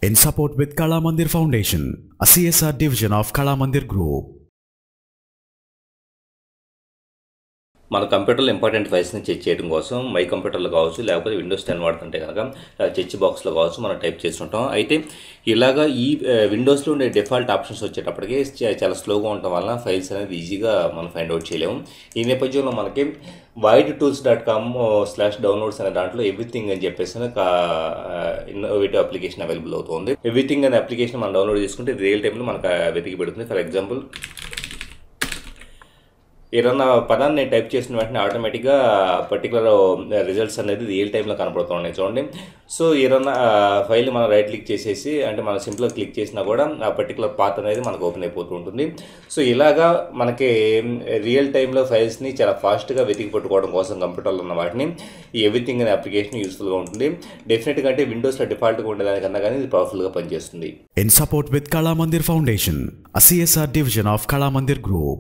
in support with Kala Mandir Foundation, a CSR division of Kala Mandir Group. మన కంప్యూటర్లో important ఫైల్స్ని check చేయడం కోసం my కంప్యూటర్లో కావచ్చు, లేకపోతే విండోస్ 10 వాడుతుంటే కనుక చెక్ బాక్స్లో కావచ్చు మనం టైప్ చేస్తుంటాం. అయితే ఇలాగా ఈ విండోస్లో ఉండే డిఫాల్ట్ ఆప్షన్స్ వచ్చేటప్పటికి చాలా స్లోగా ఉండటం వలన ఫైల్స్ అనేది ఈజీగా మనం ఫైండ్ అవుట్ చేయలేము. ఈ నేపథ్యంలో మనకి voidtools.com/downloads అనే దాంట్లో ఎవ్రీథింగ్ అని చెప్పేసి ఇన్నోవేటివ్ అప్లికేషన్ అవైలబుల్ అవుతుంది. ఎవ్రీథింగ్ అనే అప్లికేషన్ మనం డౌన్లోడ్ చేసుకుంటే రియల్ టైంలో మనకు వెతికి పెడుతుంది. ఫర్ ఎగ్జాంపుల్ ఏదన్నా పదాన్ని నేను టైప్ చేసిన వెంటనే ఆటోమేటిక్గా పర్టికులర్ రిజల్ట్స్ అనేది రియల్ టైంలో కనపడుతూ ఉన్నాయి చూడండి. సో ఏదన్నా ఫైల్ మనం రైట్ క్లిక్ చేసేసి అంటే మనం సింపుల్గా క్లిక్ చేసినా కూడా ఆ పర్టికులర్ పాత్ అనేది మనకు ఓపెన్ అయిపోతూ ఉంటుంది. సో ఇలాగా మనకి రియల్ టైంలో ఫైల్స్ని చాలా ఫాస్ట్గా వెతికి పట్టుకోవడం కోసం కంప్యూటర్లో ఉన్న వాటిని ఈ ఎవ్రీథింగ్ అనే అప్లికేషన్ యూస్ఫుల్గా ఉంటుంది. డెఫినెట్గా అంటే విండోస్లో డిఫాల్ట్గా ఉండేదానికన్నా కానీ ఇది పవర్ఫుల్గా పనిచేస్తుంది. In support with Kala Mandir Foundation, a CSR division of Kala Mandir Group.